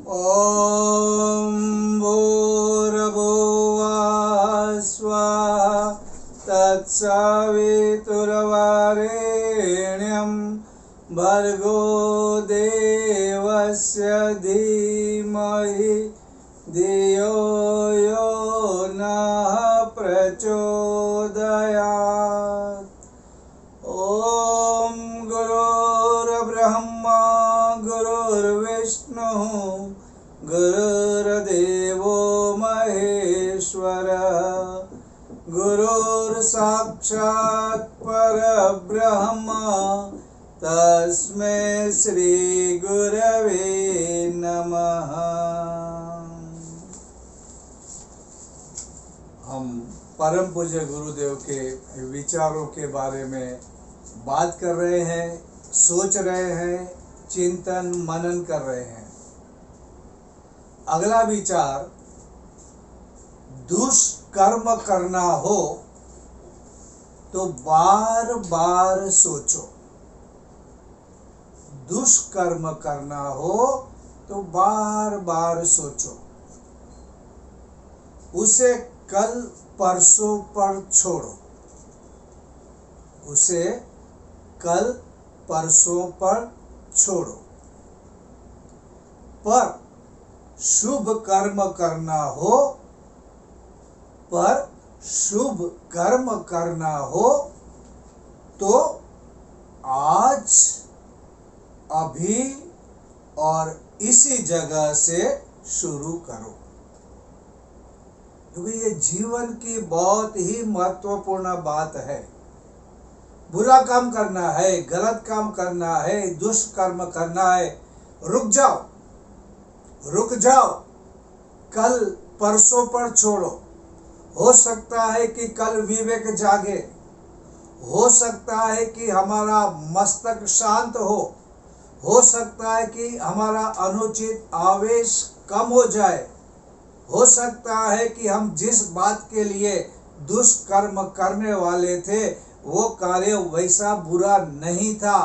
ॐ भूर्भुवः स्वः तत्सवितुर्वरेण्यं भर्गो देवस्य धीमहि धियो यो नः प्रचोदयात्। ॐ गुरुर्ब्रह्मा गुरुर्विष्णुः गुरुर्देवो महेश्वरः गुरुर्साक्षात् परब्रह्म तस्मै श्री गुरवे नमः। हम परम पूज्य गुरुदेव के विचारों के बारे में बात कर रहे हैं, सोच रहे हैं, चिंतन मनन कर रहे हैं। अगला विचार, दुष्कर्म करना हो तो बार बार सोचो। दुष्कर्म करना हो तो बार बार सोचो। उसे कल परसों पर छोड़ो। उसे कल परसों पर छोड़ो। पर शुभ कर्म करना हो, तो आज, अभी और इसी जगह से शुरू करो। क्योंकि ये जीवन की बहुत ही महत्वपूर्ण बात है। बुरा काम करना है, गलत काम करना है, दुष्कर्म करना है, रुक जाओ, कल परसों पर छोड़ो। हो सकता है कि कल विवेक जागे, हो सकता है कि हमारा मस्तक शांत हो सकता है कि हमारा अनुचित आवेश कम हो जाए, हो सकता है कि हम जिस बात के लिए दुष्कर्म करने वाले थे वो कार्य वैसा बुरा नहीं था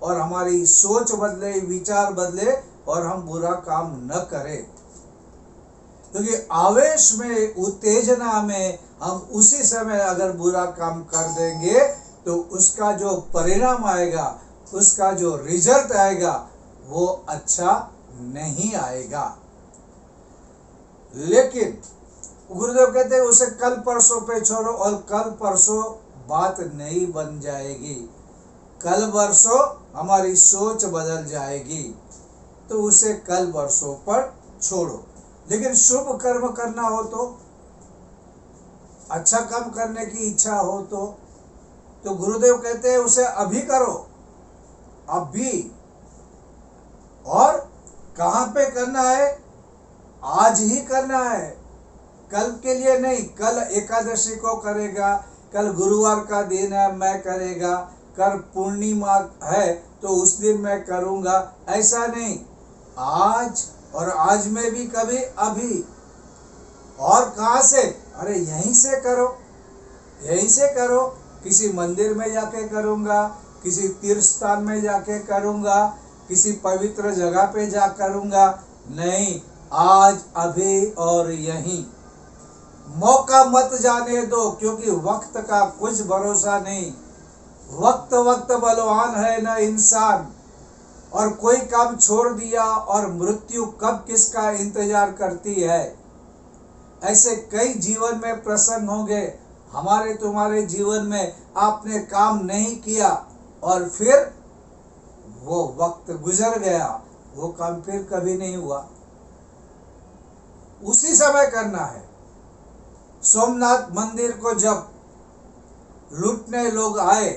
और हमारी सोच बदले, विचार बदले और हम बुरा काम न करें। क्योंकि आवेश में, उत्तेजना में हम उसी समय अगर बुरा काम कर देंगे तो उसका जो परिणाम आएगा, उसका जो रिजल्ट आएगा वो अच्छा नहीं आएगा। लेकिन गुरुदेव कहते हैं उसे कल परसों पे छोड़ो, और कल परसों बात नहीं बन जाएगी। कल परसों हमारी सोच बदल जाएगी, तो उसे कल परसों पर छोड़ो। लेकिन शुभ कर्म करना हो तो, अच्छा काम करने की इच्छा हो तो गुरुदेव कहते हैं उसे अभी करो, अभी। और कहाँ पे करना है? आज ही करना है, कल के लिए नहीं। कल एकादशी को करेगा, कल गुरुवार का दिन है मैं करेगा, कल पूर्णिमा है तो उस दिन मैं करूँगा, ऐसा नहीं। आज, और आज में भी कभी अभी। और कहाँ से? अरे यहीं से करो। किसी मंदिर में जाके करूँगा, किसी तीर्थ स्थान में जाके करूँगा, किसी पवित्र जगह पे जा करूँगा, नहीं, आज, अभी और यहीं। मौका मत जाने दो, क्योंकि वक्त का कुछ भरोसा नहीं। वक्त बलवान है न इंसान, और कोई काम छोड़ दिया और मृत्यु कब किसका इंतजार करती है। ऐसे कई जीवन में प्रसंग होंगे, हमारे तुम्हारे जीवन में आपने काम नहीं किया और फिर वो वक्त गुजर गया, वो काम फिर कभी नहीं हुआ। उसी समय करना है। सोमनाथ मंदिर को जब लूटने लोग आए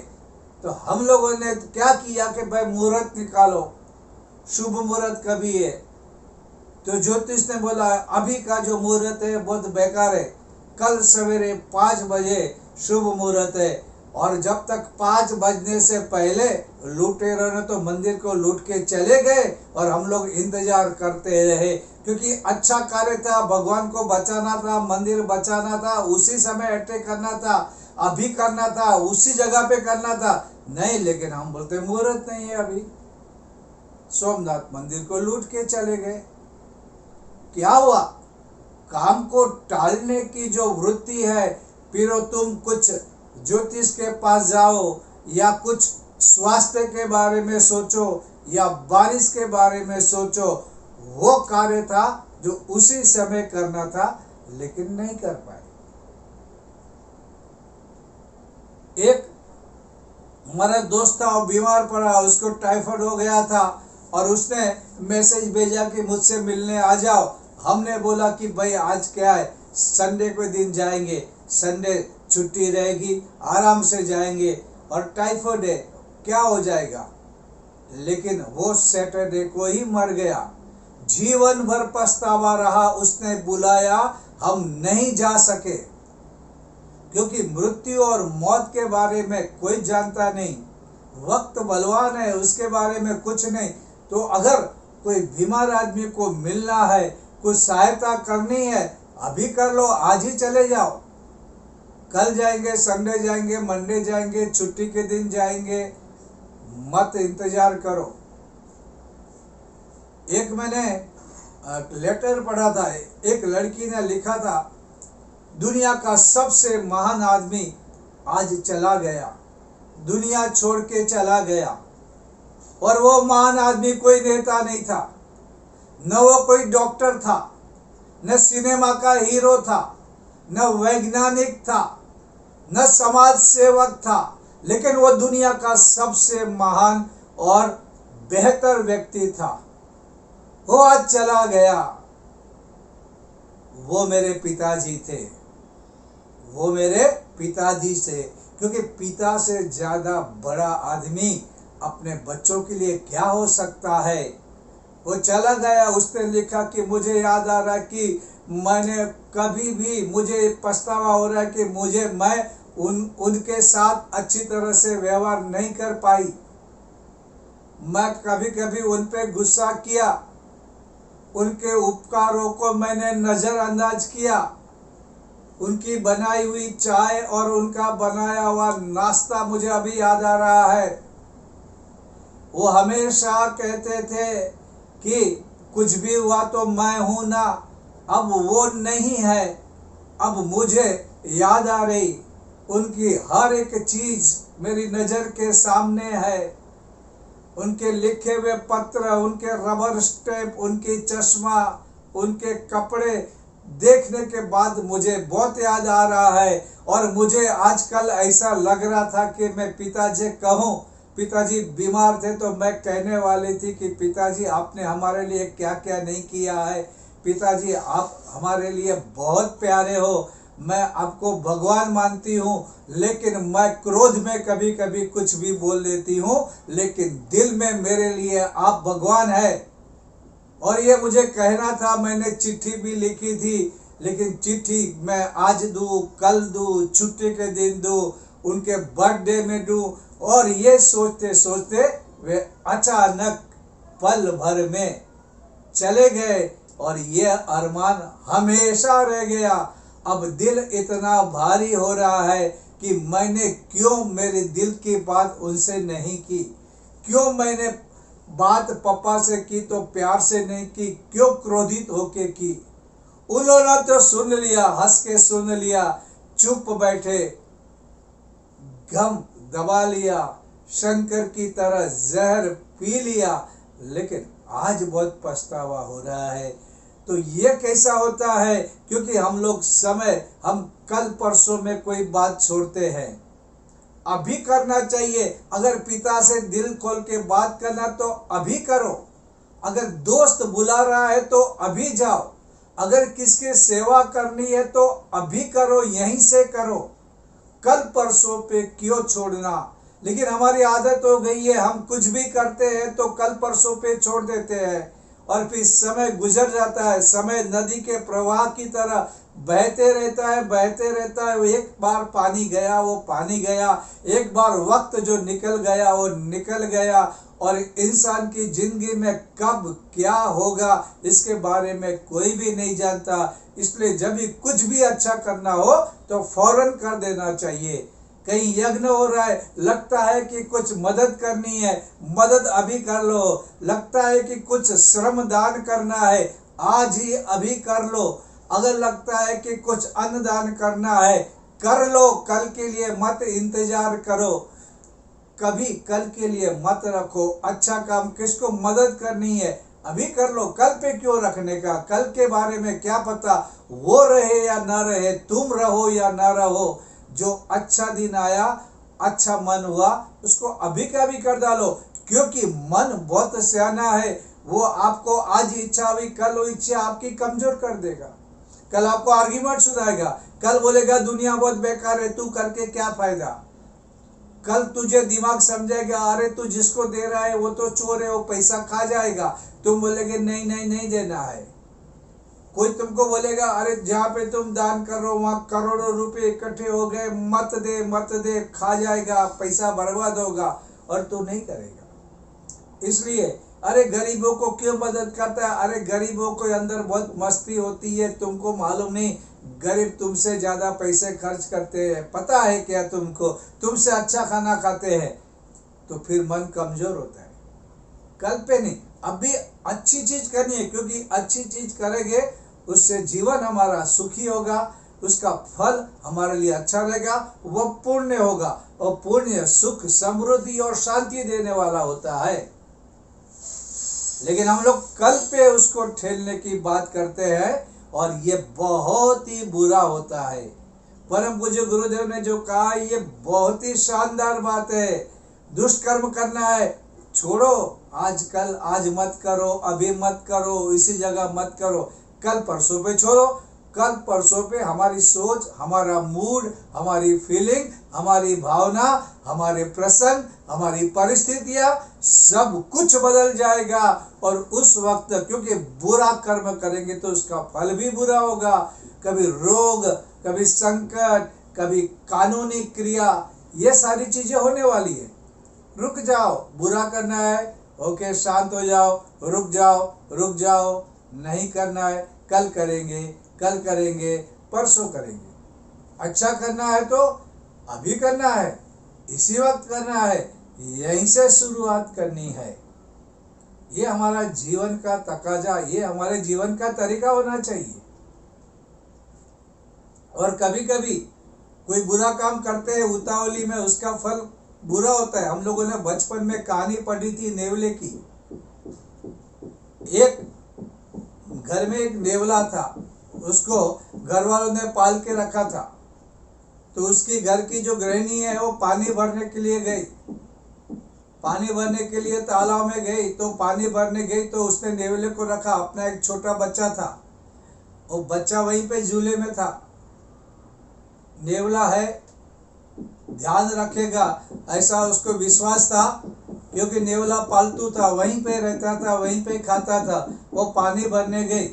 तो हम लोगों ने क्या किया कि भाई मुहूर्त निकालो, शुभ मुहूर्त कभी है। तो ज्योतिष ने बोला अभी का जो मुहूर्त है बहुत बेकार है, कल सवेरे 5 बजे शुभ मुहूर्त है। और जब तक 5 बजने से पहले लुटेरों ने तो मंदिर को लूट के चले गए और हम लोग इंतजार करते रहे, क्योंकि अच्छा कार्य था, भगवान को बचाना था, मंदिर बचाना था, उसी समय अटैक करना था, अभी करना था, उसी जगह पे करना था। नहीं, लेकिन हम बोलते मुहूर्त नहीं है अभी। सोमनाथ मंदिर को लूट के चले गए। क्या हुआ? काम को टालने की जो वृत्ति है, फिर तुम कुछ ज्योतिष के पास जाओ या कुछ स्वास्थ्य के बारे में सोचो या बारिश के बारे में सोचो, वो कार्य था जो उसी समय करना था, लेकिन नहीं कर पाए। एक हमारा दोस्त था, वो बीमार पड़ा, उसको टाइफाइड हो गया था और उसने मैसेज भेजा कि मुझसे मिलने आ जाओ। हमने बोला कि भाई आज क्या है, संडे को दिन जाएंगे, संडे छुट्टी रहेगी, आराम से जाएंगे, और टाइफाइड है, क्या हो जाएगा। लेकिन वो सैटरडे को ही मर गया। जीवन भर पछतावा रहा, उसने बुलाया, हम नहीं जा सके, क्योंकि मृत्यु और मौत के बारे में कोई जानता नहीं। वक्त बलवान है, उसके बारे में कुछ नहीं। तो अगर कोई बीमार आदमी को मिलना है, कुछ सहायता करनी है, अभी कर लो, आज ही चले जाओ। कल जाएंगे, संडे जाएंगे, मंडे जाएंगे, छुट्टी के दिन जाएंगे, मत इंतजार करो। एक मैंने लेटर पढ़ा था, एक लड़की ने लिखा था, दुनिया का सबसे महान आदमी आज चला गया, दुनिया छोड़ के चला गया। और वो महान आदमी कोई नेता नहीं था, न वो कोई डॉक्टर था, न सिनेमा का हीरो था, न वैज्ञानिक था, न समाज सेवक था, लेकिन वो दुनिया का सबसे महान और बेहतर व्यक्ति था। वो आज चला गया। वो मेरे पिताजी थे, वो मेरे पिताजी से, क्योंकि पिता से ज्यादा बड़ा आदमी अपने बच्चों के लिए क्या हो सकता है। वो चला गया। उसने लिखा कि मुझे याद आ रहा है कि मैंने कभी भी, मुझे पछतावा हो रहा है कि मैं उनके साथ अच्छी तरह से व्यवहार नहीं कर पाई। मैं कभी कभी उन पे गुस्सा किया, उनके उपकारों को मैंने नजरअंदाज किया। उनकी बनाई हुई चाय और उनका बनाया हुआ नाश्ता मुझे अभी याद आ रहा है। वो हमेशा कहते थे कि कुछ भी हुआ तो मैं हूं ना। अब वो नहीं है। अब मुझे याद आ रही, उनकी हर एक चीज मेरी नजर के सामने है। उनके लिखे हुए पत्र, उनके रबर स्टैम्प, उनकी चश्मा, उनके कपड़े देखने के बाद मुझे बहुत याद आ रहा है। और मुझे आजकल ऐसा लग रहा था कि मैं पिताजी कहूँ, पिताजी बीमार थे तो मैं कहने वाली थी कि पिताजी आपने हमारे लिए क्या क्या नहीं किया है। पिताजी आप हमारे लिए बहुत प्यारे हो, मैं आपको भगवान मानती हूँ, लेकिन मैं क्रोध में कभी कभी कुछ भी बोल देती हूँ, लेकिन दिल में मेरे लिए आप भगवान है। और ये मुझे कहना था, मैंने चिट्ठी भी लिखी थी, लेकिन चिट्ठी मैं आज दूँ, कल दूँ, छुट्टी के दिन दूँ, उनके बर्थडे में दूँ, और ये सोचते सोचते वे अचानक पल भर में चले गए और ये अरमान हमेशा रह गया। अब दिल इतना भारी हो रहा है कि मैंने क्यों मेरे दिल की बात उनसे नहीं की, क्यों मैंने बात पापा से की तो प्यार से नहीं की, क्यों क्रोधित होके की। उन्होंने तो सुन लिया, हंस के सुन लिया, चुप बैठे, गम दबा लिया, शंकर की तरह जहर पी लिया, लेकिन आज बहुत पछतावा हो रहा है। तो ये कैसा होता है? क्योंकि हम लोग हम कल परसों में कोई बात छोड़ते हैं। अभी करना चाहिए। अगर पिता से दिल खोल के बात करना तो अभी करो। अगर दोस्त बुला रहा है तो अभी जाओ। अगर किसकी सेवा करनी है तो अभी करो, यहीं से करो। कल परसों पे क्यों छोड़ना? लेकिन हमारी आदत हो गई है, हम कुछ भी करते हैं तो कल परसों पे छोड़ देते हैं और फिर समय गुजर जाता है। समय नदी के प्रवाह की तरह बहते रहता है, बहते रहता है। एक बार पानी गया वो पानी गया, एक बार वक्त जो निकल गया वो निकल गया, और इंसान की जिंदगी में कब क्या होगा इसके बारे में कोई भी नहीं जानता। इसलिए जब भी कुछ भी अच्छा करना हो तो फौरन कर देना चाहिए। कहीं यज्ञ हो रहा है, लगता है कि कुछ मदद करनी है, मदद अभी कर लो। लगता है कि कुछ श्रम दान करना है, आज ही अभी कर लो। अगर लगता है कि कुछ अन्नदान करना है, कर लो, कल के लिए मत इंतजार करो, कभी कल के लिए मत रखो। अच्छा काम किसको मदद करनी है अभी कर लो, कल पे क्यों रखने का? कल के बारे में क्या पता वो रहे या ना रहे, तुम रहो या ना रहो। जो अच्छा दिन आया, अच्छा मन हुआ, उसको अभी का भी कर डालो, क्योंकि मन बहुत सियाना है। वो आपको आज इच्छा हुई, कल वो इच्छा आपकी कमजोर कर देगा। कल आपको आर्ग्यूमेंट सुनाएगा, कल बोलेगा दुनिया बहुत बेकार है, तू करके क्या फायदा। कल तुझे दिमाग समझेगा, अरे तू जिसको दे रहा है वो तो चोर है, वो पैसा खा जाएगा। तुम बोलेगे नहीं नहीं नहीं देना है। कोई तुमको बोलेगा अरे जहाँ पे तुम दान कर रहे हो वहां करोड़ों रुपए इकट्ठे हो गए, मत दे मत दे, खा जाएगा, पैसा बर्बाद होगा, और तू नहीं करेगा। इसलिए अरे गरीबों को क्यों मदद करता है? अरे गरीबों के अंदर बहुत मस्ती होती है, तुमको मालूम नहीं। गरीब तुमसे ज्यादा पैसे खर्च करते हैं, पता है क्या तुमको? तुमसे अच्छा खाना खाते हैं, तो फिर मन कमजोर होता है। कल पे नहीं, अभी अच्छी चीज करनी है, क्योंकि अच्छी चीज करेंगे उससे जीवन हमारा सुखी होगा, उसका फल हमारे लिए अच्छा रहेगा, वह पुण्य होगा, और पुण्य सुख समृद्धि और शांति देने वाला होता है। लेकिन हम लोग कल पे उसको ठेलने की बात करते हैं, और ये बहुत ही बुरा होता है। परम पूज्य गुरुदेव ने जो कहा, ये बहुत ही शानदार बात है। दुष्कर्म करना है, छोड़ो, आजकल आज मत करो, अभी मत करो, इसी जगह मत करो, कल परसों पे छोड़ो। कल परसों पे हमारी सोच, हमारा मूड, हमारी फीलिंग, हमारी भावना, हमारे प्रसंग, हमारी परिस्थितियां, सब कुछ बदल जाएगा। और उस वक्त, क्योंकि बुरा कर्म करेंगे तो उसका फल भी बुरा होगा। कभी रोग, कभी संकट, कभी कानूनी क्रिया, ये सारी चीजें होने वाली है। रुक जाओ, बुरा करना है, ओके शांत हो जाओ, रुक जाओ, रुक जाओ, नहीं करना है, कल करेंगे, कल करेंगे, परसों करेंगे। अच्छा करना है तो अभी करना है, इसी वक्त करना है, यहीं से शुरुआत करनी है। ये हमारा जीवन का तकाजा, ये हमारे जीवन का तरीका होना चाहिए। और कभी कभी कोई बुरा काम करते हैं उतावली में, उसका फल बुरा होता है। हम लोगों ने बचपन में कहानी पढ़ी थी नेवले की। एक घर में एक नेवला था, उसको घर वालों ने पाल के रखा था। तो उसकी घर की जो गृहिणी है वो पानी भरने के लिए गई, पानी भरने के लिए तालाब में गई। तो पानी भरने गई तो उसने नेवले को रखा, अपना एक छोटा बच्चा था, वो बच्चा वहीं पे झूले में था। नेवला है, ध्यान रखेगा, ऐसा उसको विश्वास था, क्योंकि नेवला पालतू था, वहीं पे रहता था, वहीं पे खाता था। वो पानी भरने गई।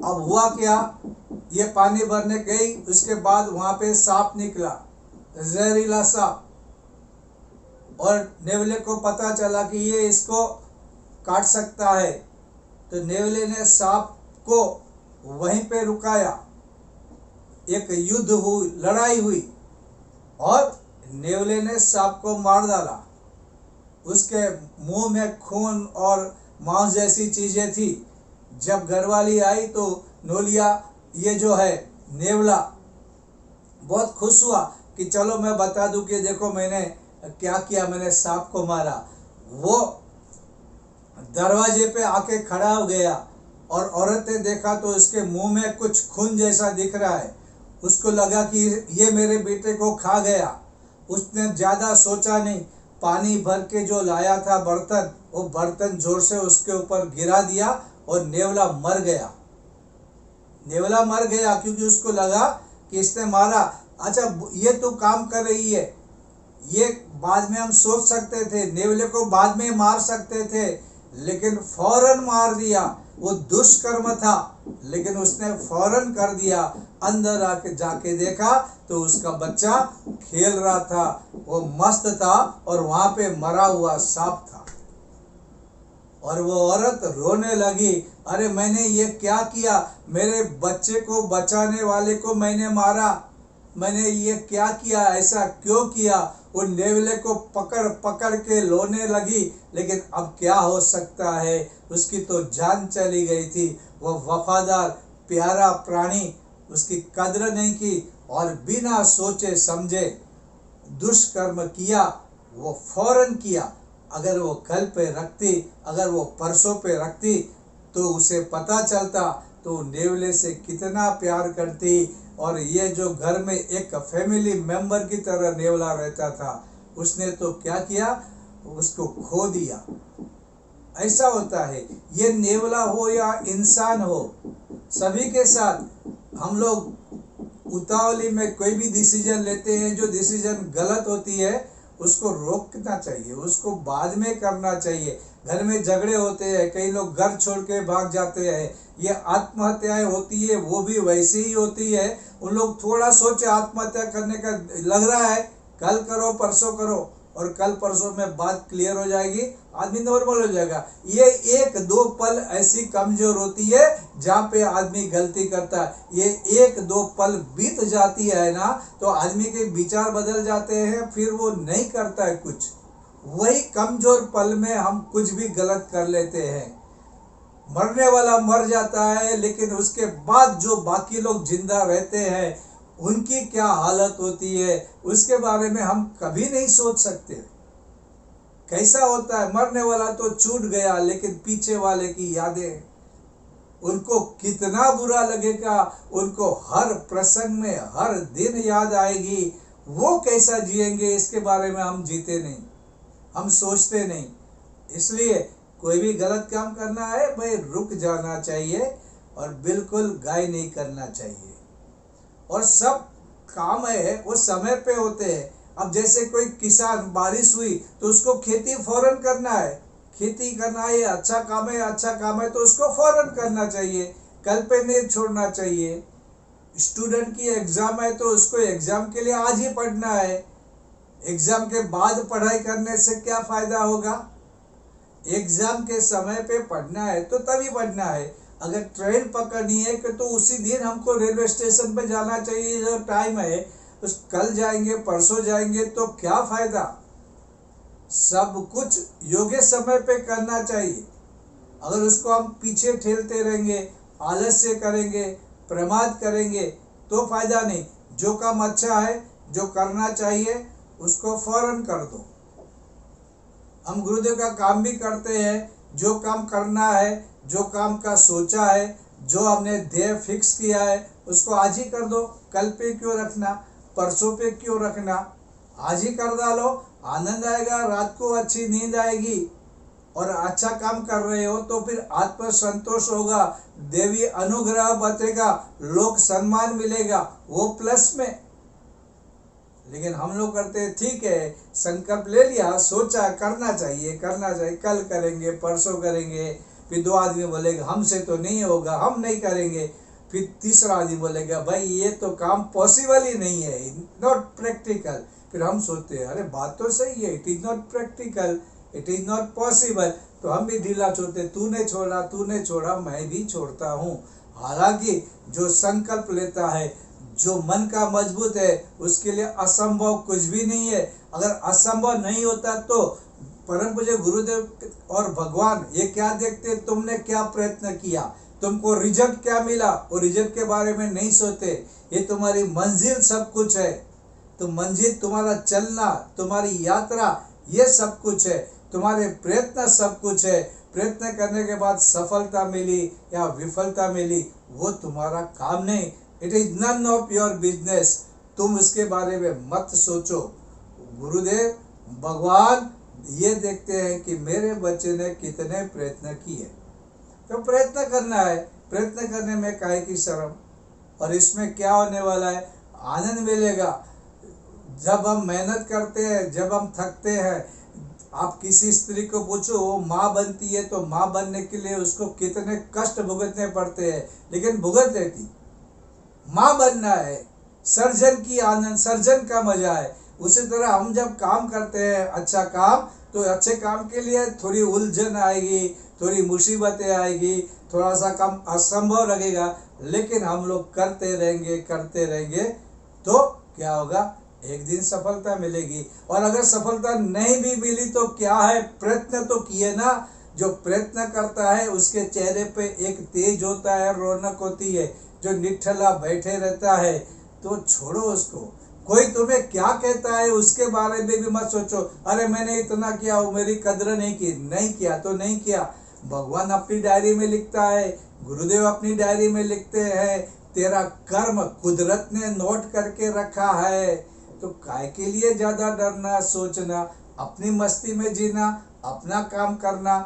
अब हुआ क्या, ये पानी भरने गई, उसके बाद वहां पे सांप निकला, जहरीला सांप। और नेवले को पता चला कि ये इसको काट सकता है। तो नेवले ने सांप को वहीं पे रुकाया, एक युद्ध हुई, लड़ाई हुई, और नेवले ने सांप को मार डाला। उसके मुंह में खून और मांस जैसी चीजें थी। जब घरवाली आई तो नोलिया, ये जो है नेवला, बहुत खुश हुआ कि चलो मैं बता दूं कि देखो मैंने क्या किया, मैंने सांप को मारा। वो दरवाजे पे आके खड़ा हो गया, और औरत ने देखा तो उसके मुंह में कुछ खून जैसा दिख रहा है। उसको लगा कि ये मेरे बेटे को खा गया। उसने ज्यादा सोचा नहीं, पानी भर के जो लाया था बर्तन, वो बर्तन जोर से उसके ऊपर गिरा दिया, और नेवला मर गया। नेवला मर गया क्योंकि उसको लगा कि इसने मारा। अच्छा, ये तो काम कर रही है, ये बाद में हम सोच सकते थे, नेवले को बाद में मार सकते थे, लेकिन फौरन मार दिया। वो दुष्कर्म था, लेकिन उसने फौरन कर दिया। अंदर आके जाके देखा तो उसका बच्चा खेल रहा था, वो मस्त था, और वहां पे मरा हुआ सांप था। और वो औरत रोने लगी, अरे मैंने ये क्या किया, मेरे बच्चे को बचाने वाले को मैंने मारा। मैंने ये क्या किया, ऐसा क्यों किया। उन नेवले को पकड़ पकड़ के लोने लगी, लेकिन अब क्या हो सकता है, उसकी तो जान चली गई थी। वह वफादार प्यारा प्राणी उसकी कद्र नहीं की और बिना सोचे समझे दुष्कर्म किया। वो फौरन किया। अगर वो कल पे रखती, अगर वो परसों पे रखती तो उसे पता चलता तो नेवले से कितना प्यार करती। और ये जो घर में एक फैमिली मेंबर की तरह नेवला रहता था, उसने तो क्या किया, उसको खो दिया। ऐसा होता है, ये नेवला हो या इंसान हो, सभी के साथ हम लोग उतावली में कोई भी डिसीजन लेते हैं। जो डिसीजन गलत होती है उसको रोकना चाहिए, उसको बाद में करना चाहिए। घर में झगड़े होते हैं, कई लोग घर छोड़ के भाग जाते हैं, ये आत्महत्याएं होती है, वो भी वैसी ही होती है। उन लोग थोड़ा सोचे आत्महत्या करने का, लग रहा है कल करो परसों करो, और कल परसों में बात क्लियर हो जाएगी, आदमी नॉर्मल हो जाएगा। ये एक दो पल ऐसी कमजोर होती है जहाँ पे आदमी गलती करता है। ये एक दो पल बीत जाती है ना, तो आदमी के विचार बदल जाते हैं, फिर वो नहीं करता है कुछ। वही कमजोर पल में हम कुछ भी गलत कर लेते हैं। मरने वाला मर जाता है, लेकिन उसके बाद जो बाकी लोग जिंदा रहते हैं उनकी क्या हालत होती है, उसके बारे में हम कभी नहीं सोच सकते। कैसा होता है, मरने वाला तो छूट गया, लेकिन पीछे वाले की यादें, उनको कितना बुरा लगेगा, उनको हर प्रसंग में हर दिन याद आएगी। वो कैसा जिएंगे, इसके बारे में हम जीते नहीं, हम सोचते नहीं। इसलिए कोई भी गलत काम करना है भाई, रुक जाना चाहिए और बिल्कुल गाय नहीं करना चाहिए। और सब काम है वो समय पे होते हैं। अब जैसे कोई किसान, बारिश हुई तो उसको खेती फौरन करना है, खेती करना है, अच्छा काम है, अच्छा काम है तो उसको फौरन करना चाहिए, कल पे नहीं छोड़ना चाहिए। स्टूडेंट की एग्जाम है तो उसको एग्जाम के लिए आज ही पढ़ना है, एग्जाम के बाद पढ़ाई करने से क्या फायदा होगा। एग्जाम के समय पे पढ़ना है तो तभी पढ़ना है। अगर ट्रेन पकड़नी है कि तो उसी दिन हमको रेलवे स्टेशन पे जाना चाहिए, जो टाइम है उस कल जाएंगे परसों जाएंगे तो क्या फायदा। सब कुछ योग्य समय पे करना चाहिए। अगर उसको हम पीछे ठेलते रहेंगे, आलस्य करेंगे, प्रमाद करेंगे तो फायदा नहीं। जो काम अच्छा है, जो करना चाहिए उसको फौरन कर दो। हम गुरुदेव का काम भी करते हैं, जो काम करना है, जो काम का सोचा है, जो हमने ध्येय फिक्स किया है उसको आज ही कर दो। कल पे क्यों रखना, परसों पे क्यों रखना, आज ही कर डालो। आनंद आएगा, रात को अच्छी नींद आएगी और अच्छा काम कर रहे हो तो फिर आत्म संतोष होगा, देवी अनुग्रह बतेगा, लोक सम्मान मिलेगा, वो प्लस में। लेकिन हम लोग करते हैं, ठीक है संकल्प ले लिया, सोचा करना चाहिए, कल करेंगे परसों करेंगे, फिर दो आदमी बोलेगा हमसे तो नहीं होगा, हम नहीं करेंगे, फिर तीसरा आदमी बोलेगा भाई ये तो काम पॉसिबल ही नहीं है, नॉट प्रैक्टिकल। फिर हम सोचते हैं अरे बात तो सही है, it is not practical, it is not possible, तो हम भी ढीला छोड़ते, तूने छोड़ा मैं भी छोड़ता हूँ। हालांकि जो संकल्प लेता है, जो मन का मजबूत है, उसके लिए असंभव कुछ भी नहीं है। अगर असंभव नहीं होता तो परम पूज्य गुरुदेव और भगवान ये क्या देखते, तुमने क्या प्रयत्न किया, तुमको रिजल्ट क्या मिला, वो रिजल्ट के बारे में नहीं सोचते। ये तुम्हारी मंजिल सब कुछ है, तो मंजिल तुम्हारा चलना, तुम्हारी यात्रा, ये सब कुछ है, तुम्हारे प्रयत्न सब कुछ है। प्रयत्न करने के बाद सफलता मिली या विफलता मिली वो तुम्हारा काम नहीं, it is none of your business. तुम इसके बारे में मत सोचो। गुरुदेव भगवान ये देखते हैं कि मेरे बच्चे ने कितने प्रयत्न किए, तो प्रयत्न करना है। प्रयत्न करने में काहे की शर्म, और इसमें क्या होने वाला है, आनंद मिलेगा। जब हम मेहनत करते हैं, जब हम थकते हैं, आप किसी स्त्री को पूछो वो माँ बनती है तो माँ बनने के लिए उसको कितने कष्ट भुगतने पड़ते हैं, लेकिन भुगत लेती। माँ बनना है, सर्जन की आनंद, सर्जन का मजा है। उसी तरह हम जब काम करते हैं अच्छा काम, तो अच्छे काम के लिए थोड़ी उलझन आएगी, थोड़ी मुसीबतें आएगी, थोड़ा सा काम असंभव लगेगा, लेकिन हम लोग करते रहेंगे तो क्या होगा, एक दिन सफलता मिलेगी। और अगर सफलता नहीं भी मिली तो क्या है, प्रयत्न तो किए ना। जो प्रयत्न करता है उसके चेहरे पे एक तेज होता है, रौनक होती है। जो निठल्ला बैठे रहता है तो छोड़ो उसको। कोई तुम्हें क्या कहता है उसके बारे में भी मत सोचो, अरे मैंने इतना किया, वो मेरी कदर नहीं की। नहीं किया तो नहीं किया, भगवान अपनी डायरी में लिखता है, गुरुदेव अपनी डायरी में लिखते हैं, तेरा कर्म कुदरत ने नोट करके रखा है। तो काय के लिए ज्यादा डरना सोचना, अपनी मस्ती में जीना, अपना काम करना,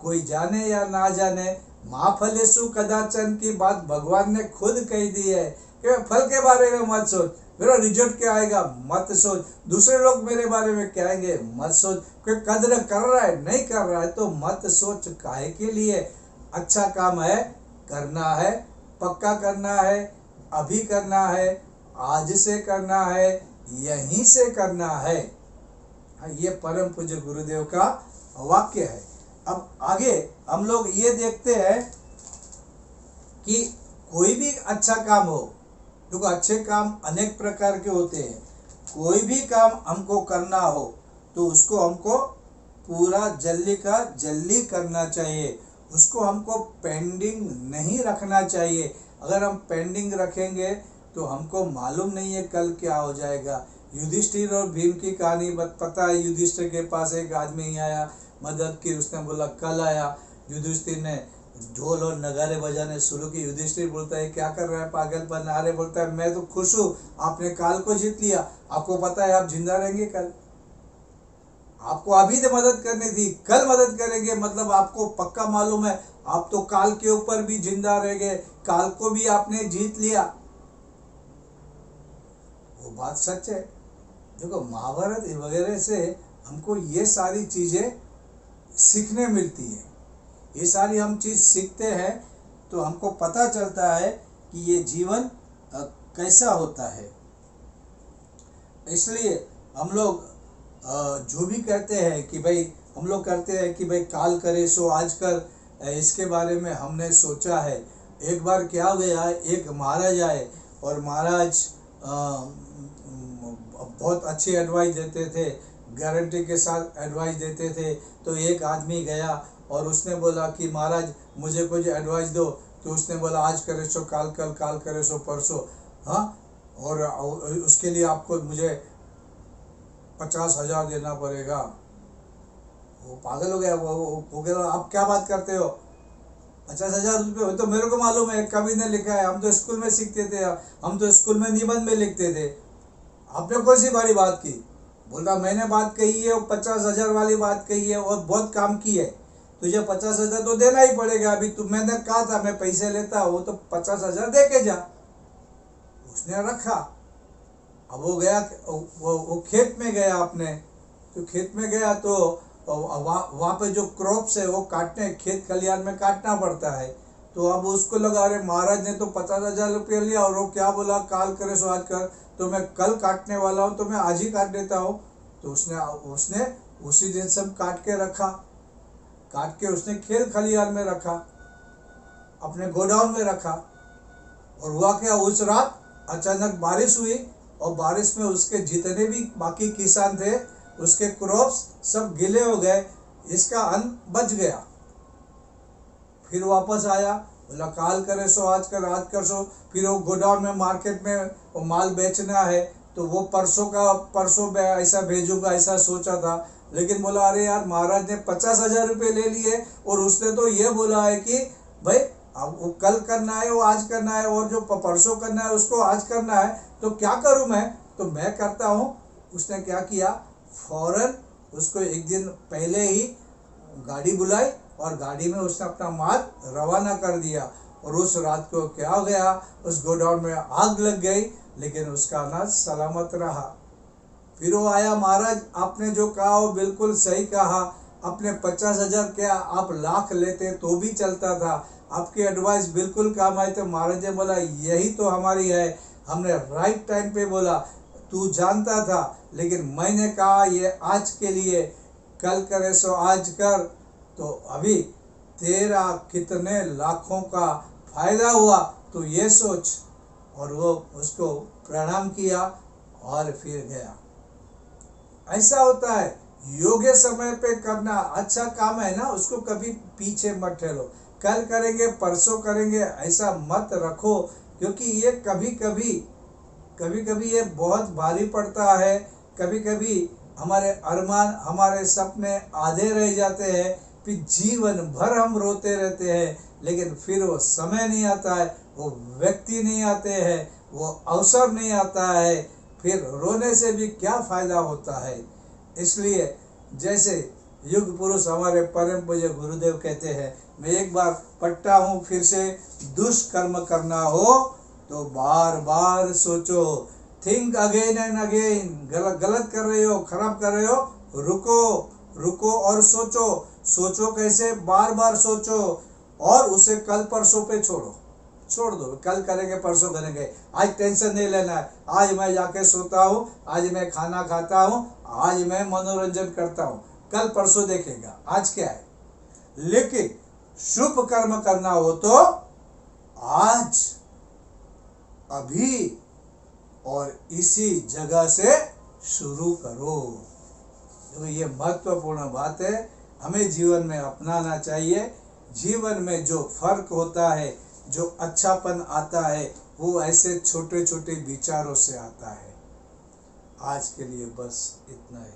कोई जाने या ना जाने। माँ फलेसु कदाचन की बात भगवान ने खुद कह दी है कि फल के बारे में मत सोच, मेरा रिजल्ट क्या आएगा मत सोच, दूसरे लोग मेरे बारे में क्या आएंगे मत सोच, कोई कद्र कर रहा है नहीं कर रहा है तो मत सोच। काहे के लिए, अच्छा काम है करना है, पक्का करना है, अभी करना है, आज से करना है, यहीं से करना है। ये परम पूज्य गुरुदेव का वाक्य है। अब आगे हम लोग ये देखते हैं कि कोई भी अच्छा काम हो, क्योंकि अच्छे काम अनेक प्रकार के होते हैं, कोई भी काम हमको करना हो तो उसको हमको पूरा जल्दी का जल्दी करना चाहिए। उसको हमको पेंडिंग नहीं रखना चाहिए। अगर हम पेंडिंग रखेंगे तो हमको मालूम नहीं है कल क्या हो जाएगा। युधिष्ठिर और भीम की कहानी पता है। युधिष्ठिर के पास एक आदमी आया, मदद की, उसने बोला कल आया। युधिष्ठिर ने ढोल और नगारे बजाने शुरू की। युधिष्ठिर बोलता है क्या कर रहा है पागलपन, अरे बोलता है मैं तो खुश हूँ, आपने काल को जीत लिया, आपको पता है आप जिंदा रहेंगे कल, आपको अभी तो मदद करनी थी, कल मदद करेंगे, मतलब आपको पक्का मालूम है आप तो काल के ऊपर भी जिंदा रह गए, काल को भी आपने जीत लिया। वो बात सच है। देखो महाभारत वगैरह से हमको ये सारी चीजें सीखने मिलती है। ये सारी हम चीज सीखते हैं तो हमको पता चलता है कि ये जीवन कैसा होता है। इसलिए हम लोग जो भी कहते हैं कि भाई, हम लोग करते हैं कि भाई काल करे सो आज कर, इसके बारे में हमने सोचा है। एक बार क्या हो गया, एक महाराज आए और महाराज बहुत अच्छी एडवाइस देते थे, गारंटी के साथ एडवाइस देते थे। तो एक आदमी गया और उसने बोला कि महाराज मुझे कुछ एडवाइस दो। तो उसने बोला आज करे सो काल, कल काल करे सो परसों, हाँ, और उसके लिए आपको मुझे 50,000 देना पड़ेगा। वो पागल हो गया। वो कह रहा आप क्या बात करते हो, 50,000 रुपये तो मेरे को मालूम है, कवि ने लिखा है, हम तो स्कूल में सीखते थे, हम तो स्कूल में निबंध में लिखते थे, आपने कौन सी बड़ी बात की। बोलता मैंने बात कही है, वो 50,000 वाली बात कही है और बहुत काम की है, तुझे 50,000 तो देना ही पड़ेगा। अभी तुम, मैंने कहा था मैं पैसे लेता, वो तो 50,000 दे के जा। उसने रखा। अब वो गया, वो खेत में गया अपने, तो खेत में गया तो वहाँ पे जो क्रॉप्स है वो काटने, खेत खलियान में काटना पड़ता है। तो अब उसको लगा अरे महाराज ने तो 50,000 रुपये लिया और वो क्या बोला काल करे सो आज कर, तो मैं कल काटने वाला हूँ तो मैं आज ही काट देता हूँ। तो उसने उसी दिन सब काट के रखा, काट के उसने खेत खलियान में रखा, अपने गोडाउन में रखा। और हुआ क्या, उस रात अचानक बारिश हुई और बारिश में उसके जितने भी बाकी किसान थे उसके क्रॉप्स सब गीले हो गए, इसका अन्न बच गया। फिर वापस आया, बोला काल करे सो आज कर, आज कर सो। फिर वो गोडाउन में मार्केट में वो माल बेचना है तो वो परसों में ऐसा भेजूंगा ऐसा सोचा था, लेकिन बोला अरे यार महाराज ने 50,000 रुपये ले लिए और उसने तो ये बोला है कि भाई अब वो कल करना है, वो आज करना है, और जो परसों करना है उसको आज करना है, तो क्या करूं मैं, तो मैं करता हूं। उसने क्या किया, फौरन उसको एक दिन पहले ही गाड़ी बुलाई और गाड़ी में उसने अपना माल रवाना कर दिया। और उस रात को क्या हो गया, उस गोडाउन में आग लग गई, लेकिन उसका अनाज सलामत रहा। फिर वो आया, महाराज आपने जो कहा वो बिल्कुल सही कहा, अपने 50,000 क्या आप लाख लेते तो भी चलता था, आपकी एडवाइस बिल्कुल काम आई। तो महाराज ने बोला यही तो हमारी है, हमने राइट टाइम पे बोला, तू जानता था लेकिन मैंने कहा ये आज के लिए, कल करे सो आज कर। तो अभी तेरा कितने लाखों का फायदा हुआ तो ये सोच। और वो उसको प्रणाम किया और फिर गया। ऐसा होता है, योग्य समय पे करना अच्छा काम है ना, उसको कभी पीछे मत ठहरो, कल करेंगे परसों करेंगे ऐसा मत रखो, क्योंकि ये कभी कभी ये बहुत भारी पड़ता है। कभी कभी हमारे अरमान, हमारे सपने आधे रह जाते हैं, फिर जीवन भर हम रोते रहते हैं, लेकिन फिर वो समय नहीं आता है, वो व्यक्ति नहीं आते हैं, वो अवसर नहीं आता है, फिर रोने से भी क्या फायदा होता है। इसलिए जैसे युग पुरुष हमारे परम पूज्य गुरुदेव कहते हैं, मैं एक बार पट्टा हूँ, फिर से दुष्कर्म करना हो तो बार बार सोचो, थिंक अगेन एंड अगेन। गलत कर रहे हो, खराब कर रहे हो, रुको और सोचो कैसे, बार बार सोचो, और उसे कल परसों पे छोड़ दो, कल करेंगे परसों करेंगे, आज टेंशन नहीं लेना है, आज मैं जाके सोता हूँ, आज मैं खाना खाता हूँ, आज मैं मनोरंजन करता हूँ, कल परसों देखेगा, आज क्या है। लेकिन शुभ कर्म करना हो तो आज, अभी और इसी जगह से शुरू करो। तो ये महत्वपूर्ण बात है, हमें जीवन में अपनाना चाहिए। जीवन में जो फर्क होता है, जो अच्छापन आता है, वो ऐसे छोटे छोटे विचारों से आता है। आज के लिए बस इतना ही।